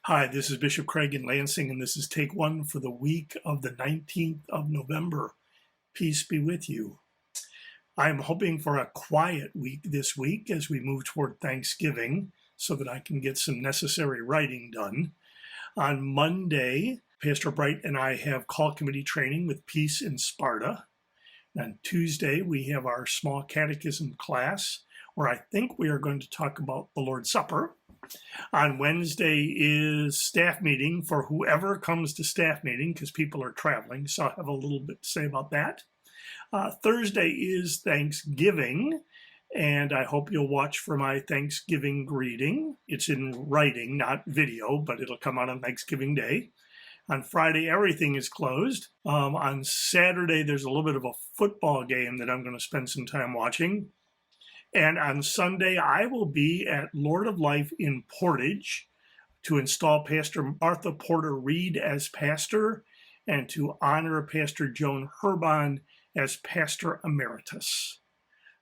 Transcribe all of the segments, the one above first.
Hi, this is Bishop Craig in Lansing, and this is Take One for the week of the 19th of November. Peace be with you. I'm hoping for a quiet week this week as we move toward Thanksgiving so that I can get some necessary writing done. On Monday, Pastor Bright and I have call committee training with Peace in Sparta. On Tuesday, we have our small catechism class where I think we are going to talk about the Lord's Supper. On Wednesday is staff meeting for whoever comes to staff meeting because people are traveling, so I'll have a little bit to say about that. Thursday is Thanksgiving, and I hope you'll watch for my Thanksgiving greeting. It's in writing, not video, but it'll come out on Thanksgiving Day. On Friday, everything is closed. On Saturday, there's a little bit of a football game that I'm going to spend some time watching. And on Sunday, I will be at Lord of Life in Portage to install Pastor Martha Porter Reed as pastor and to honor Pastor Joan Herbon as pastor emeritus.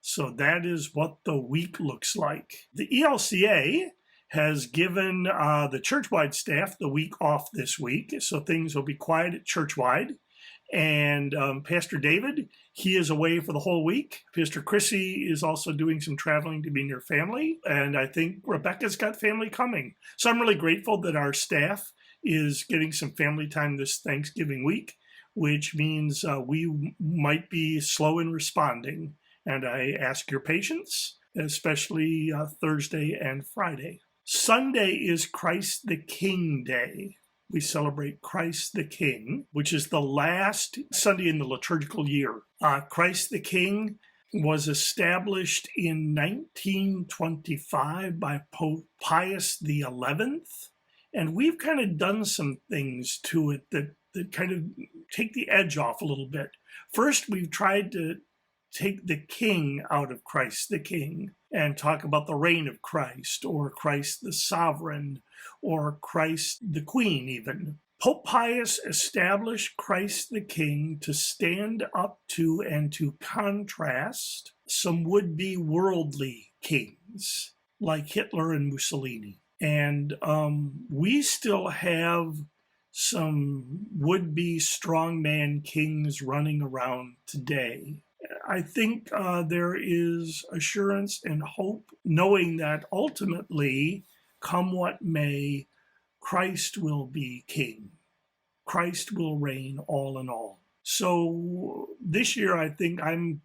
So that is what the week looks like. The ELCA has given the churchwide staff the week off this week, so things will be quiet at churchwide. And Pastor David, he is away for the whole week. Pastor Chrissy is also doing some traveling to be near family. And I think Rebecca's got family coming. So I'm really grateful that our staff is getting some family time this Thanksgiving week, which means we might be slow in responding. And I ask your patience, especially Thursday and Friday. Sunday is Christ the King Day. We celebrate Christ the King, which is the last Sunday in the liturgical year. Christ the King was established in 1925 by Pope Pius XI, and we've kind of done some things to it that kind of take the edge off a little bit. First, we've tried to take the king out of Christ the King and talk about the reign of Christ, or Christ the sovereign, or Christ the queen even. Pope Pius established Christ the King to stand up to and to contrast some would-be worldly kings like Hitler and Mussolini. And we still have some would-be strongman kings running around today. I think there is assurance and hope, knowing that ultimately, come what may, Christ will be king. Christ will reign all in all. So this year, I think I'm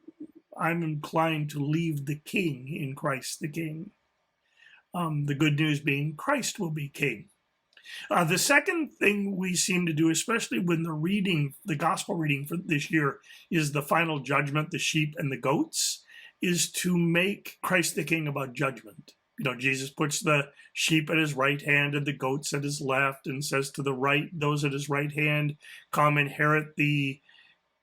inclined to leave the king in Christ the King. The good news being Christ will be king. The second thing we seem to do, especially when the gospel reading for this year is the final judgment, the sheep and the goats, is to make Christ the King about judgment. You know, Jesus puts the sheep at his right hand and the goats at his left and says to the right, those at his right hand, come inherit the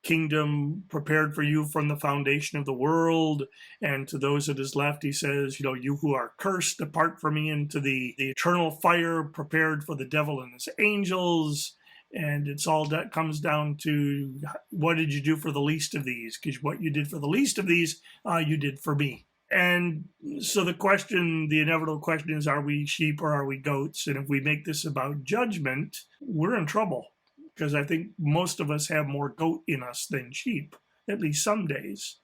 kingdom prepared for you from the foundation of the world. And to those at his left, he says, you know, you who are cursed, depart from me into the eternal fire prepared for the devil and his angels. And it's all that comes down to, what did you do for the least of these? Because what you did for the least of these, you did for me. And so the inevitable question is, are we sheep or are we goats? And if we make this about judgment, we're in trouble. Because I think most of us have more goat in us than sheep, at least some days.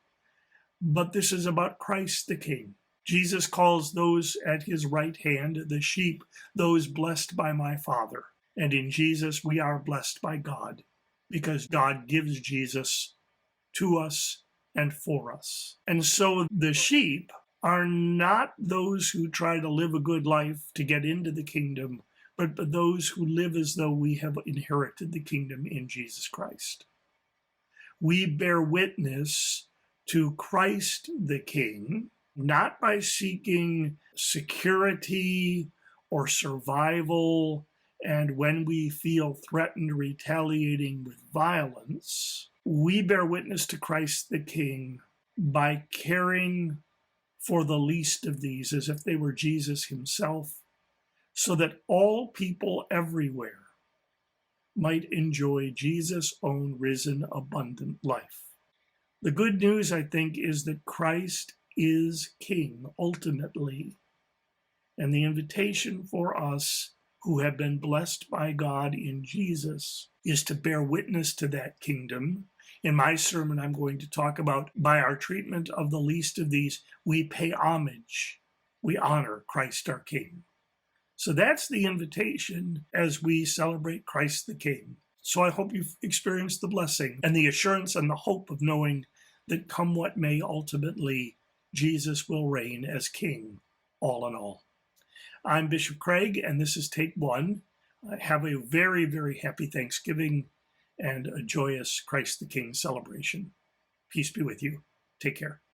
But this is about Christ the King. Jesus calls those at his right hand the sheep, those blessed by my Father. And in Jesus, we are blessed by God, because God gives Jesus to us and for us. And so the sheep are not those who try to live a good life to get into the kingdom, but those who live as though we have inherited the kingdom in Jesus Christ. We bear witness to Christ the King, not by seeking security or survival, and when we feel threatened, retaliating with violence. We bear witness to Christ the King by caring for the least of these as if they were Jesus himself, so that all people everywhere might enjoy Jesus' own risen, abundant life. The good news, I think, is that Christ is King ultimately, and the invitation for us who have been blessed by God in Jesus is to bear witness to that kingdom. In my sermon, I'm going to talk about by our treatment of the least of these, we pay homage, we honor Christ our King. So that's the invitation as we celebrate Christ the King. So I hope you've experienced the blessing and the assurance and the hope of knowing that come what may, ultimately, Jesus will reign as King, all in all. I'm Bishop Craig, and this is Take One. Have a very, very happy Thanksgiving and a joyous Christ the King celebration. Peace be with you. Take care.